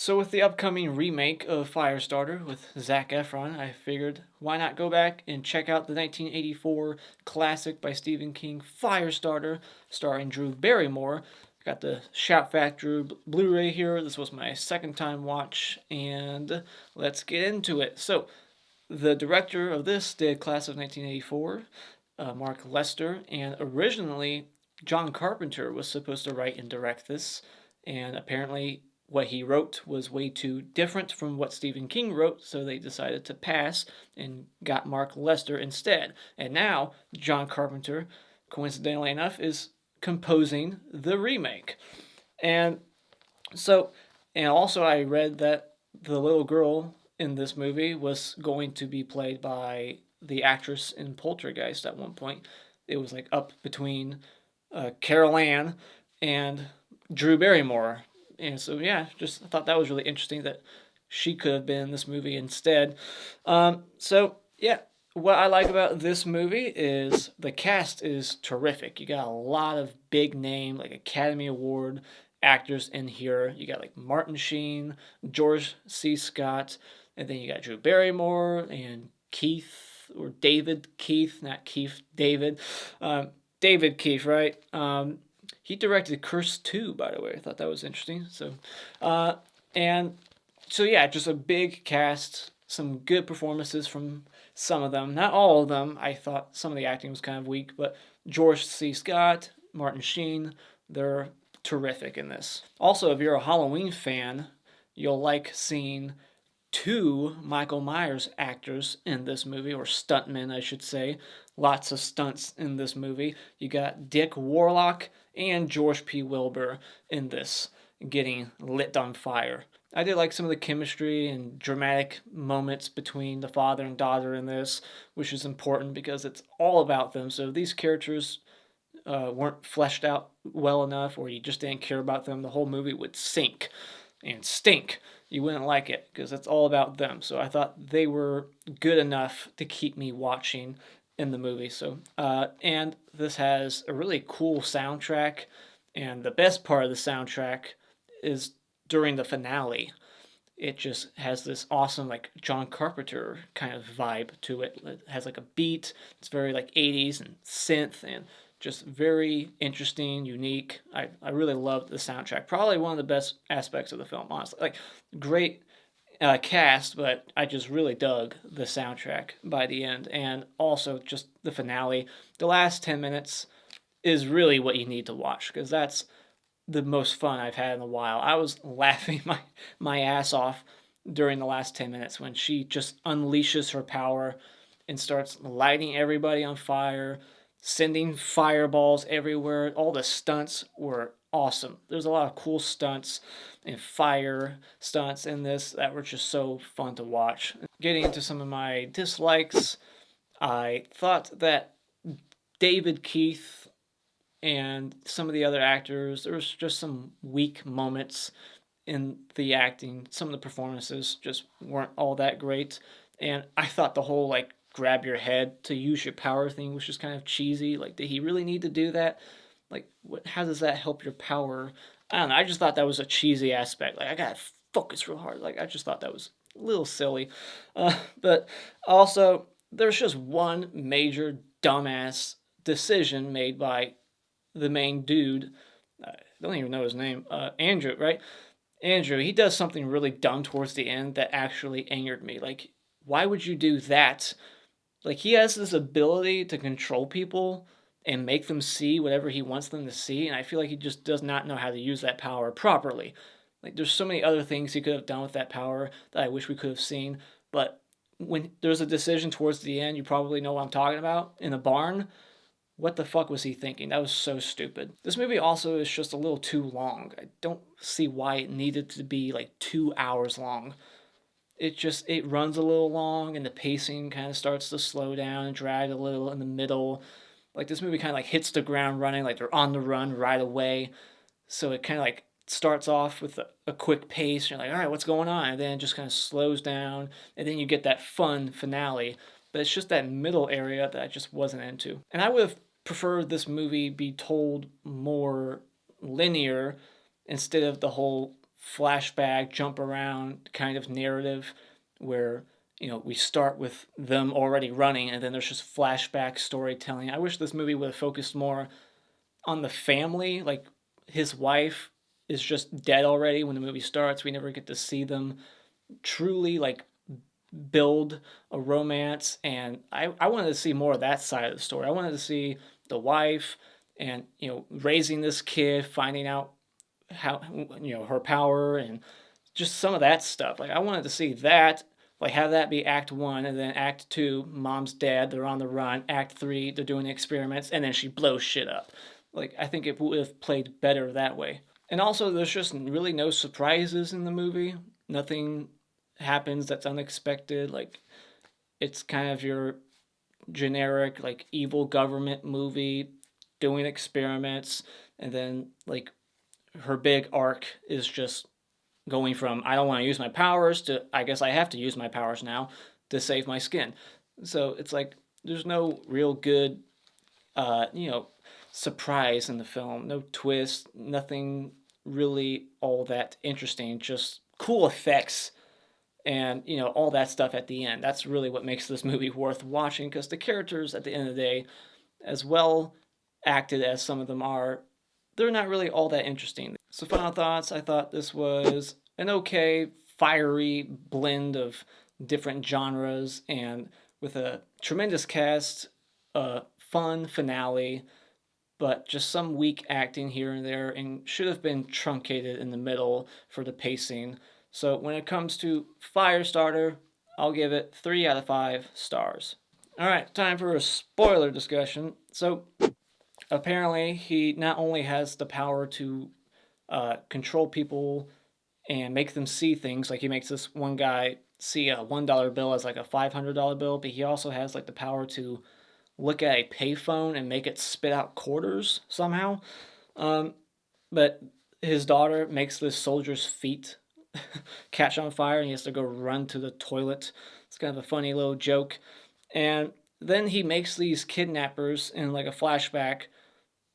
So with the upcoming remake of Firestarter with Zac Efron, I figured why not go back and check out the 1984 classic by Stephen King, Firestarter, starring Drew Barrymore. Got the Shout Factory Blu-ray here. This was my second time watch, and let's get into it. So, the director of this did Class of 1984, Mark Lester, and originally John Carpenter was supposed to write and direct this, and apparently what he wrote was way too different from what Stephen King wrote, so they decided to pass and got Mark Lester instead. And now John Carpenter, coincidentally enough, is composing the remake. And so, and also I read that the little girl in this movie was going to be played by the actress in Poltergeist at one point. It was like up between Carol Ann and Drew Barrymore. And so, yeah, just I thought that was really interesting that she could have been in this movie instead. Yeah, what I like about this movie is the cast is terrific. You got a lot of big name, like Academy Award actors in here. You got like Martin Sheen, George C. Scott, and then you got Drew Barrymore and Keith, or David Keith, not Keith, David. David Keith, right? He directed Curse 2, by the way. I thought that was interesting. And so yeah, just a big cast, some good performances from some of them. Not all of them. I thought some of the acting was kind of weak, but George C. Scott, Martin Sheen, they're terrific in this. Also, if you're a Halloween fan, you'll like seeing two Michael Myers actors in this movie, or stuntmen, I should say. Lots of stunts in this movie. You got Dick Warlock and George P. Wilbur in this, getting lit on fire. I did like some of the chemistry and dramatic moments between the father and daughter in this, which is important because it's all about them. So if these characters weren't fleshed out well enough, or you just didn't care about them, the whole movie would sink and stink. You wouldn't like it because it's all about them. So I thought they were good enough to keep me watching in the movie. And this has a really cool soundtrack, and the best part of the soundtrack is during the finale. It just has this awesome like John Carpenter kind of vibe to it. It has like a beat. It's very like 80s and synth, and just very interesting, unique. I really loved the soundtrack. Probably one of the best aspects of the film, honestly. Like, great cast, but I just really dug the soundtrack by the end. And also just the finale. The last 10 minutes is really what you need to watch, because that's the most fun I've had in a while. I was laughing my ass off during the last 10 minutes when she just unleashes her power and starts lighting everybody on fire, sending fireballs everywhere. All the stunts were awesome. There's a lot of cool stunts and fire stunts in this that were just so fun to watch. Getting into some of my dislikes, I thought that David Keith and some of the other actors, there was just some weak moments in the acting. Some of the performances just weren't all that great. And I thought the whole like grab your head to use your power thing was just kind of cheesy. Like, did he really need to do that? Like, how does that help your power? I don't know. I just thought that was a cheesy aspect. Like, I gotta focus real hard. Like, I just thought that was a little silly. But also, there's just one major dumbass decision made by the main dude. I don't even know his name. Andrew, right? Andrew, he does something really dumb towards the end that actually angered me. Like, why would you do that? Like, he has this ability to control people and make them see whatever he wants them to see, and I feel like he just does not know how to use that power properly. Like, there's so many other things he could have done with that power that I wish we could have seen, but when there's a decision towards the end, you probably know what I'm talking about, in a barn. What the fuck was he thinking? That was so stupid. This movie also is just a little too long. I don't see why it needed to be like 2 hours long. It runs a little long, and the pacing kind of starts to slow down and drag a little in the middle. Like, this movie kind of like hits the ground running, like they're on the run right away. So it kind of like starts off with a quick pace. You're like, all right, what's going on? And then it just kind of slows down, and then you get that fun finale. But it's just that middle area that I just wasn't into. And I would have preferred this movie be told more linear instead of the whole flashback, jump around kind of narrative where, we start with them already running and then there's just flashback storytelling. I wish this movie would have focused more on the family. Like, his wife is just dead already when the movie starts. We never get to see them truly, like, build a romance, and I wanted to see more of that side of the story. I wanted to see the wife and, raising this kid, finding out how, her power and just some of that stuff. Like, I wanted to see that, like, have that be act 1, and then act 2, mom's dead, they're on the run. Act 3, they're doing the experiments, and then she blows shit up. Like, I think it would have played better that way. And also, there's just really no surprises in the movie. Nothing happens that's unexpected. Like, it's kind of your generic, like, evil government movie doing experiments, and then, like, her big arc is just going from I don't want to use my powers to I guess I have to use my powers now to save my skin. So it's like there's no real good, surprise in the film. No twist. Nothing really all that interesting. Just cool effects and, all that stuff at the end. That's really what makes this movie worth watching, because the characters at the end of the day, as well acted as some of them are, they're not really all that interesting. So final thoughts, I thought this was an okay, fiery blend of different genres, and with a tremendous cast, a fun finale, but just some weak acting here and there, and should have been truncated in the middle for the pacing. So when it comes to Firestarter, I'll give it 3 out of 5 stars. All right, time for a spoiler discussion. So apparently he not only has the power to control people and make them see things, like he makes this one guy see a $1 bill as like a $500 bill, but he also has like the power to look at a payphone and make it spit out quarters somehow. But his daughter makes this soldier's feet catch on fire and he has to go run to the toilet. It's kind of a funny little joke. And then he makes these kidnappers in like a flashback.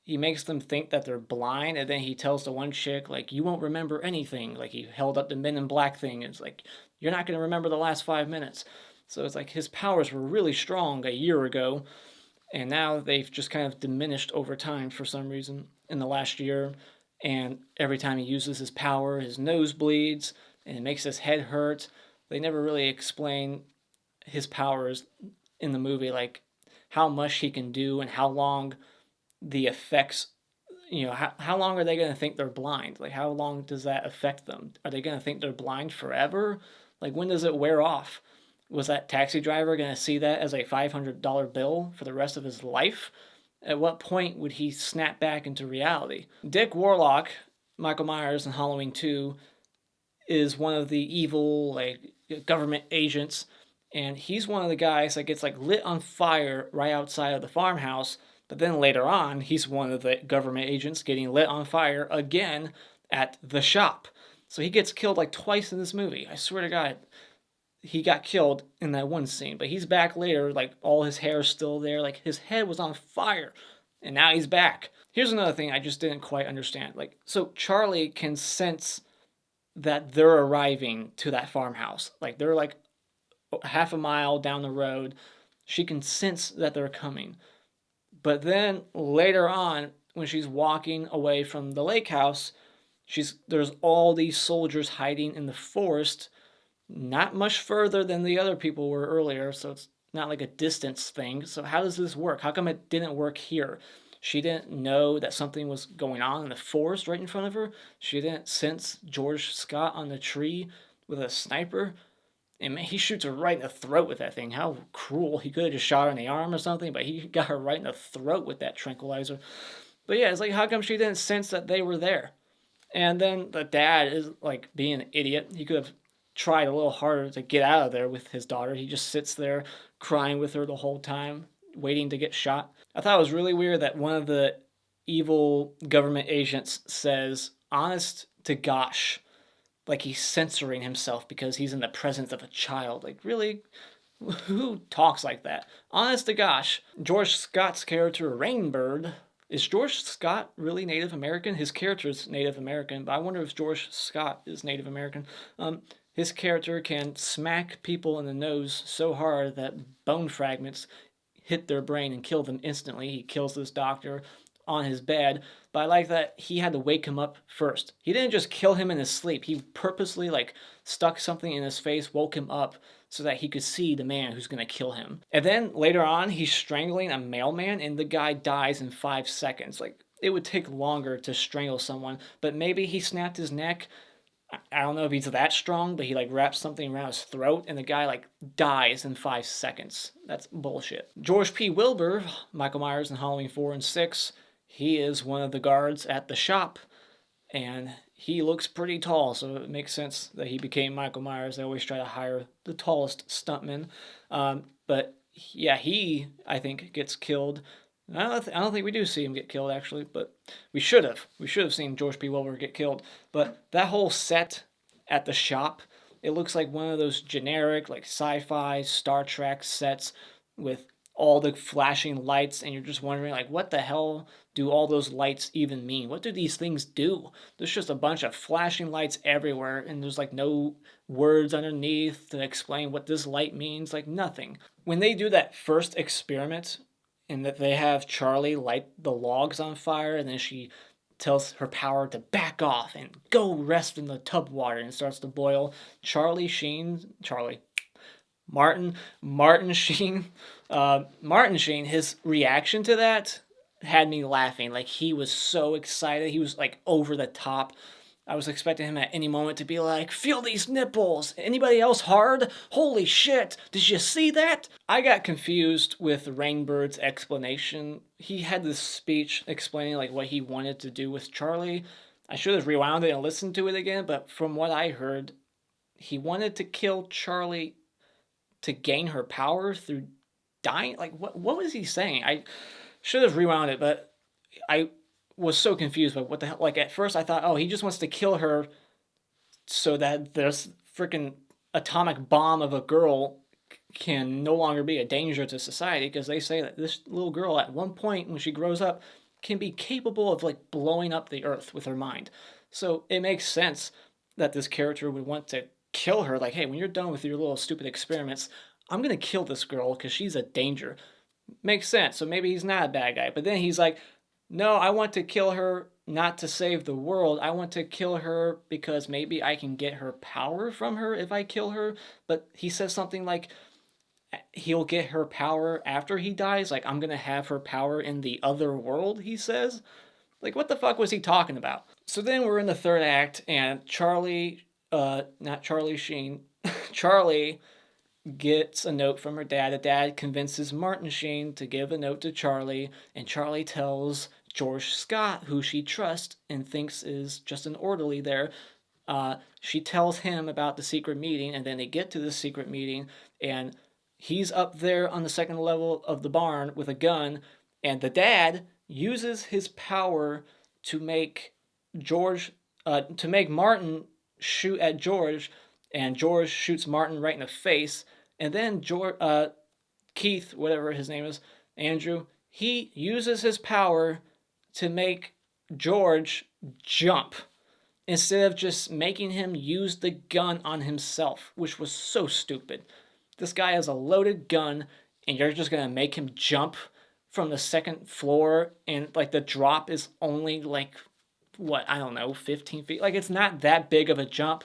He makes them think that they're blind, and then he tells the one chick, like, you won't remember anything. Like, he held up the Men in Black thing. It's like, you're not going to remember the last 5 minutes. So it's like his powers were really strong a year ago, and now they've just kind of diminished over time for some reason in the last year. And every time he uses his power, his nose bleeds, and it makes his head hurt. They never really explain his powers in the movie, like how much he can do and how long the effects, how long are they going to think they're blind? Like, how long does that affect them? Are they going to think they're blind forever? Like, when does it wear off? Was that taxi driver going to see that as a $500 bill for the rest of his life? At what point would he snap back into reality? Dick Warlock, Michael Myers in Halloween 2, is one of the evil, like, government agents, and he's one of the guys that gets, like, lit on fire right outside of the farmhouse. But then later on, he's one of the government agents getting lit on fire again at the shop. So he gets killed like twice in this movie. I swear to God, he got killed in that one scene. But he's back later, like all his hair is still there. Like his head was on fire. And now he's back. Here's another thing I just didn't quite understand. Like, so Charlie can sense that they're arriving to that farmhouse. Like, they're like half a mile down the road. She can sense that they're coming. But then later on, when she's walking away from the lake house, there's all these soldiers hiding in the forest, not much further than the other people were earlier, so it's not like a distance thing. So how does this work? How come it didn't work here? She didn't know that something was going on in the forest right in front of her. She didn't sense George Scott on the tree with a sniper. And man, he shoots her right in the throat with that thing. How cruel. He could have just shot her in the arm or something, but he got her right in the throat with that tranquilizer. But yeah, it's like, how come she didn't sense that they were there? And then the dad is like being an idiot. He could have tried a little harder to get out of there with his daughter. He just sits there crying with her the whole time, waiting to get shot. I thought it was really weird that one of the evil government agents says, honest to gosh, like he's censoring himself because he's in the presence of a child. Like, really? Who talks like that? Honest to gosh. George Scott's character, Rainbird, Is George Scott really Native American? His character's Native American, but I wonder if George Scott is Native American. His character can smack people in the nose so hard that bone fragments hit their brain and kill them instantly. He kills this doctor on his bed, but I like that he had to wake him up first. He didn't just kill him in his sleep. He purposely stuck something in his face, woke him up so that he could see the man who's going to kill him. And then later on, he's strangling a mailman and the guy dies in 5 seconds. It would take longer to strangle someone, but maybe he snapped his neck. I don't know if he's that strong, but he wraps something around his throat and the guy dies in 5 seconds. That's bullshit. George P. Wilbur, Michael Myers in Halloween 4 and 6, he is one of the guards at the shop, and he looks pretty tall, so it makes sense that he became Michael Myers. They always try to hire the tallest stuntman. But yeah, he, I think, gets killed. I don't think we do see him get killed, actually, but we should have. We should have seen George P. Wilbur get killed. But that whole set at the shop, it looks like one of those generic, sci-fi, Star Trek sets with all the flashing lights, and you're just wondering, what the hell do all those lights even mean? What do these things do? There's just a bunch of flashing lights everywhere, and there's no words underneath to explain what this light means, nothing. When they do that first experiment, and that they have Charlie light the logs on fire, and then she tells her power to back off and go rest in the tub water, and starts to boil. Martin Sheen, his reaction to that had me laughing. He was so excited. He was over the top. I was expecting him at any moment to be like, feel these nipples. Anybody else hard? Holy shit. Did you see that? I got confused with Rainbird's explanation. He had this speech explaining what he wanted to do with Charlie. I should have rewound it and listened to it again, but from what I heard, he wanted to kill Charlie to gain her power through dying. What was he saying? I should have rewound it, but I was so confused by what the hell. At first I thought, oh, he just wants to kill her so that this freaking atomic bomb of a girl can no longer be a danger to society, because they say that this little girl at one point when she grows up can be capable of blowing up the earth with her mind. So it makes sense that this character would want to kill her. Hey, when you're done with your little stupid experiments, I'm gonna kill this girl because she's a danger. Makes sense. So maybe he's not a bad guy. But then he's like, no, I want to kill her not to save the world. I want to kill her because maybe I can get her power from her if I kill her. But he says something like he'll get her power after he dies. I'm going to have her power in the other world, he says. What the fuck was he talking about? So then we're in the third act, and not Charlie Sheen, Charlie gets a note from her dad. The dad convinces Martin Sheen to give a note to Charlie, and Charlie tells George Scott, who she trusts and thinks is just an orderly there. She tells him about the secret meeting, and then they get to the secret meeting, and he's up there on the second level of the barn with a gun, and the dad uses his power to make Martin shoot at George, and George shoots Martin right in the face, and then Keith, whatever his name is, Andrew, he uses his power to make George jump instead of just making him use the gun on himself, which was so stupid. This guy has a loaded gun, and you're just going to make him jump from the second floor, and the drop is only 15 feet. It's not that big of a jump.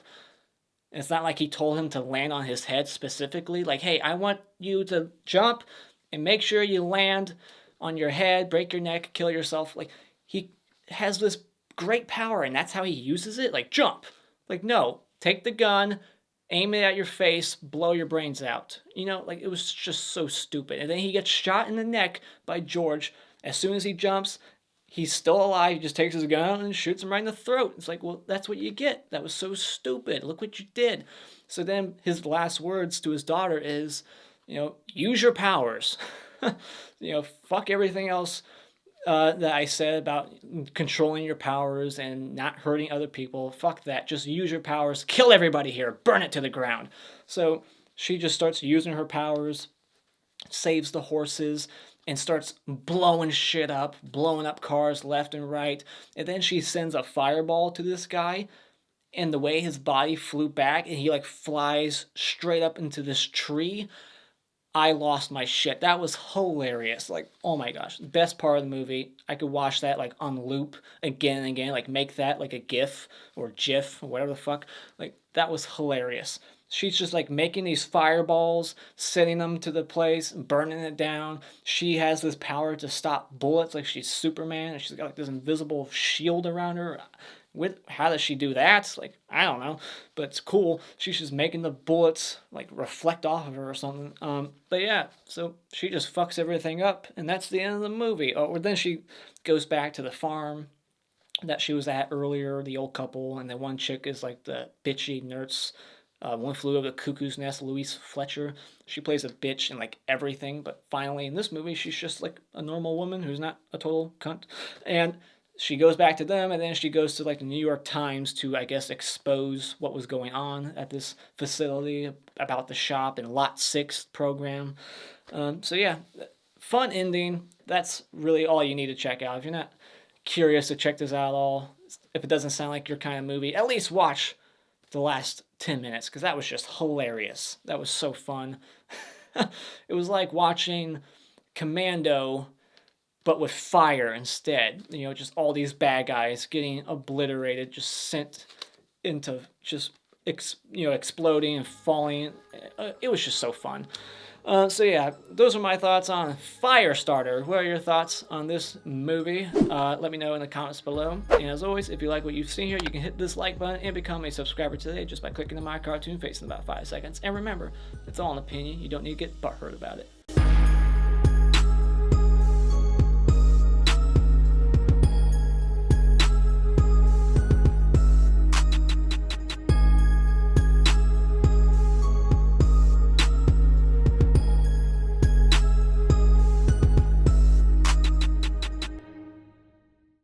It's not like he told him to land on his head specifically. Hey, I want you to jump and make sure you land on your head, break your neck, kill yourself. He has this great power, and that's how he uses it. Jump. No, take the gun, aim it at your face, blow your brains out. It was just so stupid. And then he gets shot in the neck by George. As soon as he jumps, he's still alive. He just takes his gun out and shoots him right in the throat. It's well, that's what you get. That was so stupid. Look what you did. So then his last words to his daughter is, use your powers. Fuck everything else that I said about controlling your powers and not hurting other people. Fuck that. Just use your powers. Kill everybody here. Burn it to the ground. So she just starts using her powers, saves the horses. and starts blowing shit up, blowing up cars left and right. And then she sends a fireball to this guy, and the way his body flew back and he like flies straight up into this tree, I lost my shit. That was hilarious. Like, oh my gosh, best part of the movie. I could watch that like on loop again and again, like make that like a GIF or GIF or whatever the fuck. Like, that was hilarious. She's just like making these fireballs, sending them to the place, burning it down. She has this power to stop bullets, like she's Superman, and she's got like this invisible shield around her. How does she do that? Like, I don't know, but it's cool. She's just making the bullets like reflect off of her or something. But yeah, so she just fucks everything up, and that's the end of the movie. Or then she goes back to the farm that she was at earlier, the old couple, and the one chick is like the bitchy nurse. One Flew Over the Cuckoo's Nest, Louise Fletcher. She plays a bitch in like everything, but finally in this movie, she's just like a normal woman who's not a total cunt. And she goes back to them, and then she goes to like the New York Times to, I guess, expose what was going on at this facility about the shop and Lot 6 program. So yeah, fun ending. That's really all you need to check out. If you're not curious to check this out at all, if it doesn't sound like your kind of movie, at least watch the last 10 minutes, because that was just hilarious. That was so fun. It was like watching Commando, but with fire instead. You know, just all these bad guys getting obliterated, just sent into just exploding and falling. It was just so fun. So yeah, those are my thoughts on Firestarter. What are your thoughts on this movie? Let me know in the comments below. And as always, if you like what you've seen here, you can hit this like button and become a subscriber today just by clicking the My Cartoon face in about 5 seconds. And remember, it's all an opinion. You don't need to get butthurt about it.